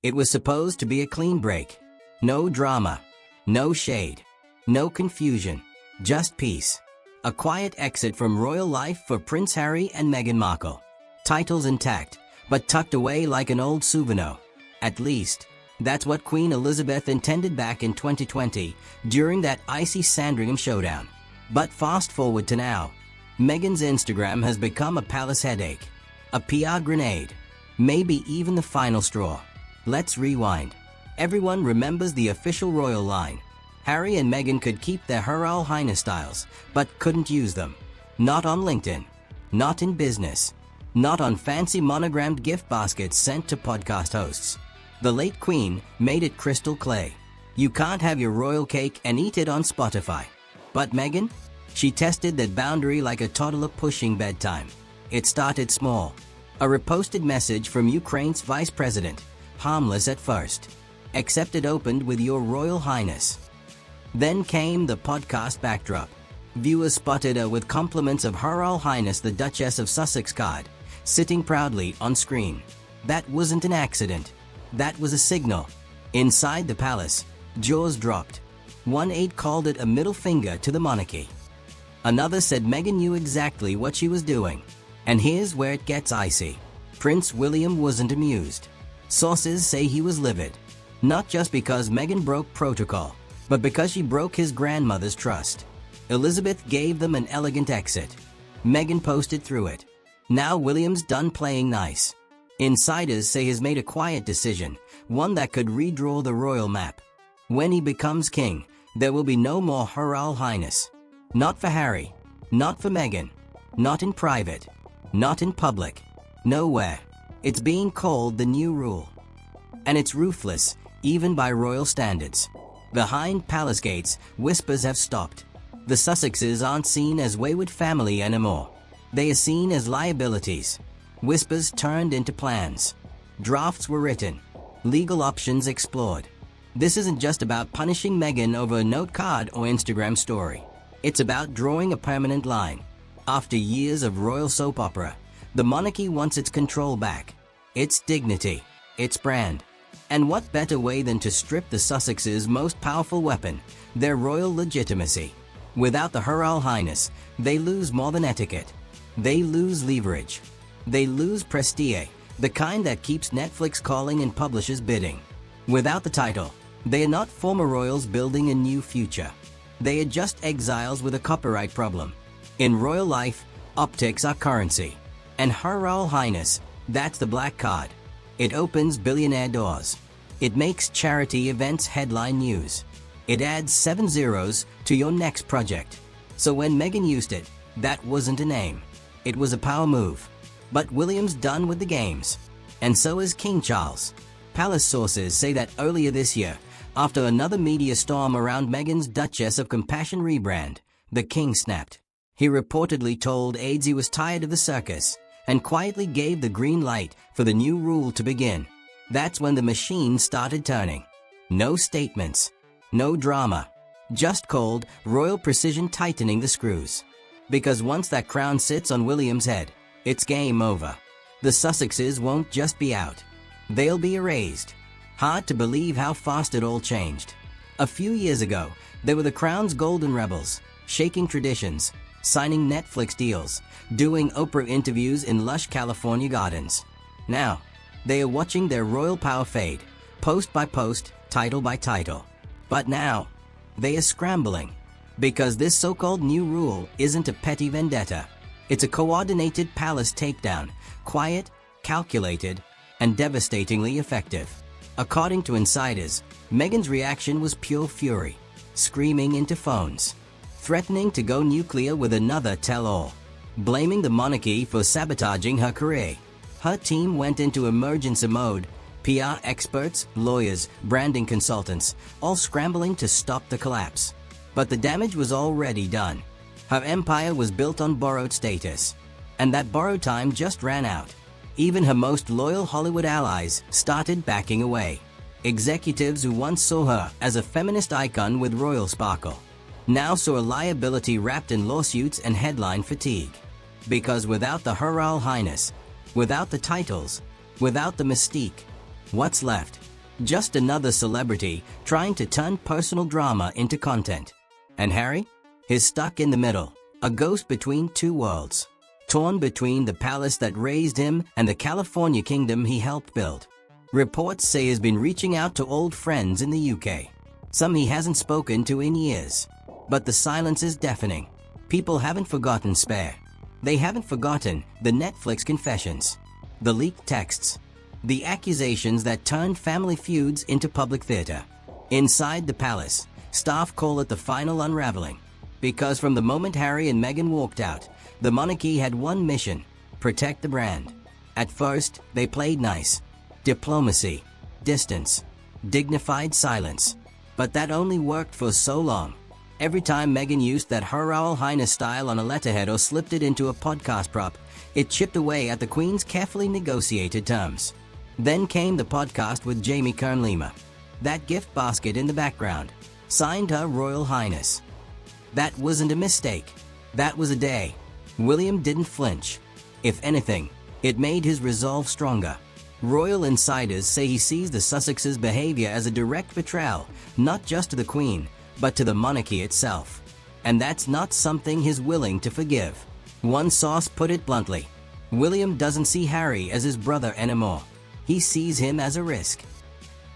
It was supposed to be a clean break. No drama. No shade. No confusion. Just peace. A quiet exit from royal life for Prince Harry and Meghan Markle. Titles intact, but tucked away like an old souvenir. At least, that's what Queen Elizabeth intended back in 2020 during that icy Sandringham showdown. But fast forward to now. Meghan's Instagram has become a palace headache. A PR grenade. Maybe even the final straw. Let's rewind. Everyone remembers the official royal line. Harry and Meghan could keep their Her Royal Highness styles, but couldn't use them. Not on LinkedIn. Not in business. Not on fancy monogrammed gift baskets sent to podcast hosts. The late Queen made it crystal clear. You can't have your royal cake and eat it on Spotify. But Meghan? She tested that boundary like a toddler pushing bedtime. It started small. A reposted message from Ukraine's vice president. Harmless at first. Except it opened with Your Royal Highness. Then came the podcast backdrop. Viewers spotted her with compliments of Her Royal Highness the Duchess of Sussex card, sitting proudly on screen. That wasn't an accident. That was a signal. Inside the palace, jaws dropped. One aide called it a middle finger to the monarchy. Another said Meghan knew exactly what she was doing. And here's where it gets icy. Prince William wasn't amused. Sources say he was livid. Not just because Meghan broke protocol, but because she broke his grandmother's trust. Elizabeth gave them an elegant exit. Meghan posted through it. Now William's done playing nice. Insiders say he's made a quiet decision, one that could redraw the royal map. When he becomes king, there will be no more Her Royal Highness. Not for Harry. Not for Meghan. Not in private. Not in public. Nowhere. It's being called the new rule. And it's ruthless, even by royal standards. Behind palace gates, whispers have stopped. The Sussexes aren't seen as wayward family anymore. They are seen as liabilities. Whispers turned into plans. Drafts were written. Legal options explored. This isn't just about punishing Meghan over a note card or Instagram story. It's about drawing a permanent line. After years of royal soap opera, the monarchy wants its control back. Its dignity. Its brand. And what better way than to strip the Sussexes' most powerful weapon, their royal legitimacy. Without the Her Royal Highness, they lose more than etiquette. They lose leverage. They lose prestige, the kind that keeps Netflix calling and publishers bidding. Without the title, they are not former royals building a new future. They are just exiles with a copyright problem. In royal life, optics are currency. And Her Royal Highness, that's the black card. It opens billionaire doors. It makes charity events headline news. It adds 7 zeros to your next project. So when Meghan used it, that wasn't a name. It was a power move. But William's done with the games. And so is King Charles. Palace sources say that earlier this year, after another media storm around Meghan's Duchess of Compassion rebrand, the king snapped. He reportedly told aides he was tired of the circus and quietly gave the green light for the new rule to begin. That's when the machine started turning. No statements. No drama. Just cold, royal precision tightening the screws. Because once that crown sits on William's head, it's game over. The Sussexes won't just be out. They'll be erased. Hard to believe how fast it all changed. A few years ago, they were the crown's golden rebels, shaking traditions, signing Netflix deals, doing Oprah interviews in lush California gardens. Now, they are watching their royal power fade, post by post, title by title. But now, they are scrambling. Because this so-called new rule isn't a petty vendetta. It's a coordinated palace takedown, quiet, calculated, and devastatingly effective. According to insiders, Meghan's reaction was pure fury, screaming into phones, threatening to go nuclear with another tell-all, blaming the monarchy for sabotaging her career. Her team went into emergency mode, PR experts, lawyers, branding consultants, all scrambling to stop the collapse. But the damage was already done. Her empire was built on borrowed status. And that borrowed time just ran out. Even her most loyal Hollywood allies started backing away. Executives who once saw her as a feminist icon with royal sparkle now saw a liability wrapped in lawsuits and headline fatigue. Because without the Her Royal Highness, without the titles, without the mystique, what's left? Just another celebrity trying to turn personal drama into content. And Harry? He's stuck in the middle, a ghost between two worlds. Torn between the palace that raised him and the California kingdom he helped build. Reports say he's been reaching out to old friends in the UK. Some he hasn't spoken to in years. But the silence is deafening. People haven't forgotten Spare. They haven't forgotten the Netflix confessions, the leaked texts, the accusations that turned family feuds into public theater. Inside the palace, staff call it the final unraveling. Because from the moment Harry and Meghan walked out, the monarchy had one mission: protect the brand. At first, they played nice. Diplomacy, distance, dignified silence. But that only worked for so long. Every time Meghan used that Her Royal Highness style on a letterhead or slipped it into a podcast prop, it chipped away at the Queen's carefully negotiated terms. Then came the podcast with Jamie Kern-Lima. That gift basket in the background, signed Her Royal Highness. That wasn't a mistake. That was a day. William didn't flinch. If anything, it made his resolve stronger. Royal insiders say he sees the Sussexes' behavior as a direct betrayal, not just to the Queen, but to the monarchy itself. And that's not something he's willing to forgive. One source put it bluntly: William doesn't see Harry as his brother anymore. He sees him as a risk.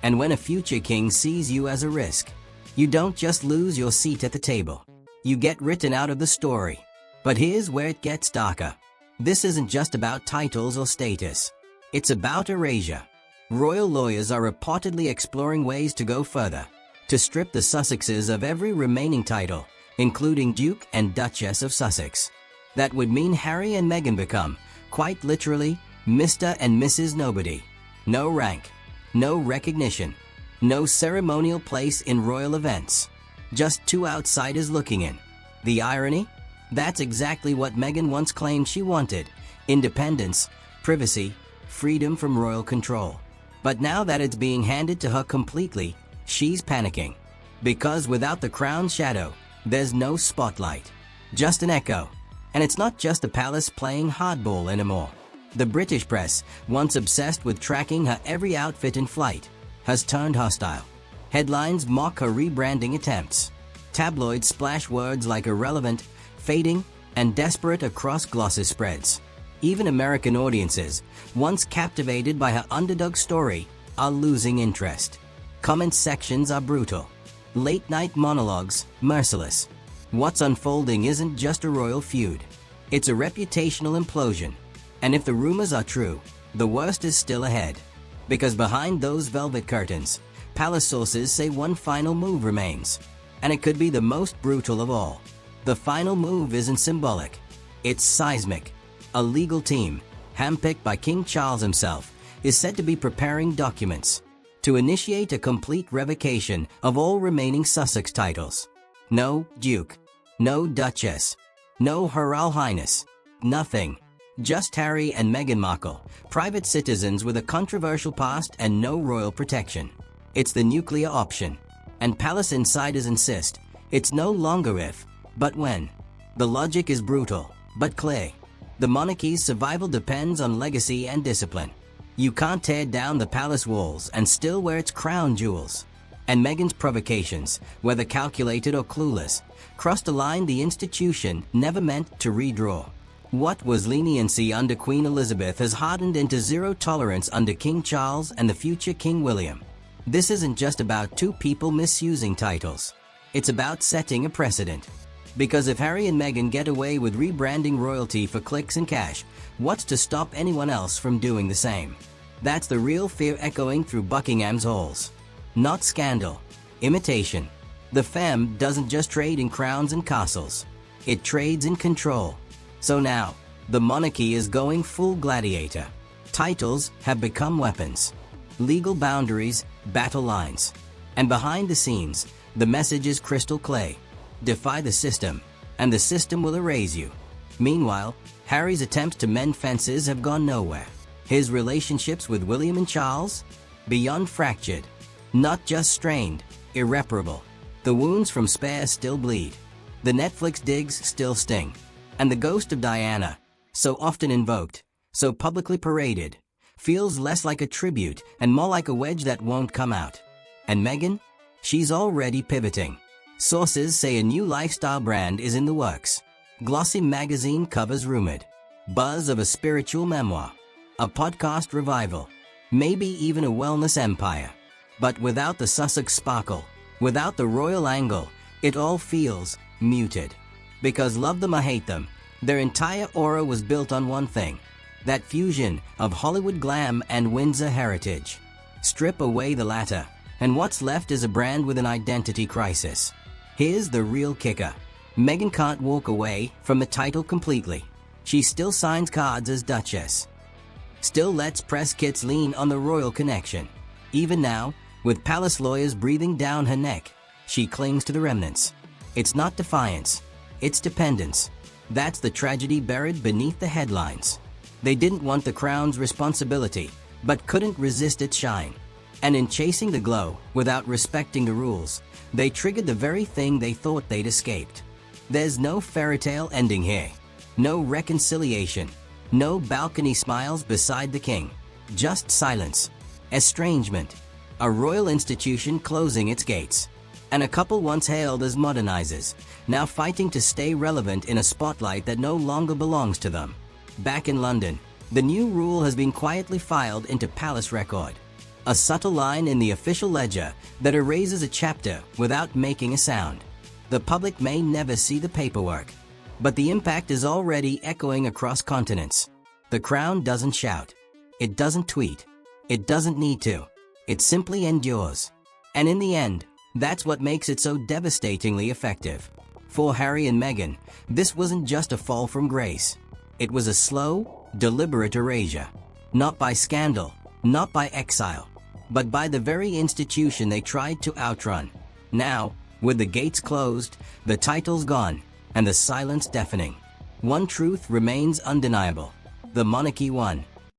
And when a future king sees you as a risk, you don't just lose your seat at the table. You get written out of the story. But here's where it gets darker. This isn't just about titles or status. It's about erasure. Royal lawyers are reportedly exploring ways to go further, to strip the Sussexes of every remaining title, including Duke and Duchess of Sussex. That would mean Harry and Meghan become, quite literally, Mr. and Mrs. Nobody. No rank, no recognition, no ceremonial place in royal events. Just two outsiders looking in. The irony? That's exactly what Meghan once claimed she wanted: independence, privacy, freedom from royal control. But now that it's being handed to her completely, she's panicking. Because without the crown's shadow, there's no spotlight. Just an echo. And it's not just the palace playing hardball anymore. The British press, once obsessed with tracking her every outfit in flight, has turned hostile. Headlines mock her rebranding attempts. Tabloids splash words like irrelevant, fading, and desperate across glossy spreads. Even American audiences, once captivated by her underdog story, are losing interest. Comment sections are brutal. Late-night monologues, merciless. What's unfolding isn't just a royal feud. It's a reputational implosion. And if the rumors are true, the worst is still ahead. Because behind those velvet curtains, palace sources say one final move remains. And it could be the most brutal of all. The final move isn't symbolic. It's seismic. A legal team, handpicked by King Charles himself, is said to be preparing documents to initiate a complete revocation of all remaining Sussex titles. No Duke, no Duchess, no Her Royal Highness, nothing. Just Harry and Meghan Markle, private citizens with a controversial past and no royal protection. It's the nuclear option. And palace insiders insist it's no longer if, but when. The logic is brutal, but clear. The monarchy's survival depends on legacy and discipline. You can't tear down the palace walls and still wear its crown jewels. And Meghan's provocations, whether calculated or clueless, crossed a line the institution never meant to redraw. What was leniency under Queen Elizabeth has hardened into zero tolerance under King Charles and the future King William. This isn't just about two people misusing titles. It's about setting a precedent. Because if Harry and Meghan get away with rebranding royalty for clicks and cash, what's to stop anyone else from doing the same? That's the real fear echoing through Buckingham's halls. Not scandal, imitation. The fam doesn't just trade in crowns and castles. It trades in control. So now, the monarchy is going full gladiator. Titles have become weapons. Legal boundaries, battle lines. And behind the scenes, the message is crystal clear. Defy the system, and the system will erase you. Meanwhile, Harry's attempts to mend fences have gone nowhere. His relationships with William and Charles? Beyond fractured. Not just strained, irreparable. The wounds from Spare still bleed. The Netflix digs still sting. And the ghost of Diana, so often invoked, so publicly paraded, feels less like a tribute and more like a wedge that won't come out. And Meghan? She's already pivoting. Sources say a new lifestyle brand is in the works. Glossy magazine covers rumored. Buzz of a spiritual memoir. A podcast revival. Maybe even a wellness empire. But without the Sussex sparkle, without the royal angle, it all feels muted. Because love them or hate them, their entire aura was built on one thing. That fusion of Hollywood glam and Windsor heritage. Strip away the latter, and what's left is a brand with an identity crisis. Here's the real kicker. Meghan can't walk away from the title completely. She still signs cards as Duchess. Still lets press kits lean on the royal connection. Even now, with palace lawyers breathing down her neck, she clings to the remnants. It's not defiance, it's dependence. That's the tragedy buried beneath the headlines. They didn't want the crown's responsibility, but couldn't resist its shine. And in chasing the glow, without respecting the rules, they triggered the very thing they thought they'd escaped. There's no fairy tale ending here. No reconciliation. No balcony smiles beside the king. Just silence. Estrangement. A royal institution closing its gates. And a couple once hailed as modernizers, now fighting to stay relevant in a spotlight that no longer belongs to them. Back in London, the new rule has been quietly filed into palace record. A subtle line in the official ledger that erases a chapter without making a sound. The public may never see the paperwork, but the impact is already echoing across continents. The crown doesn't shout. It doesn't tweet. It doesn't need to. It simply endures. And in the end, that's what makes it so devastatingly effective. For Harry and Meghan, this wasn't just a fall from grace. It was a slow, deliberate erasure. Not by scandal, not by exile, but by the very institution they tried to outrun. Now, with the gates closed, the titles gone, and the silence deafening, one truth remains undeniable. The monarchy won.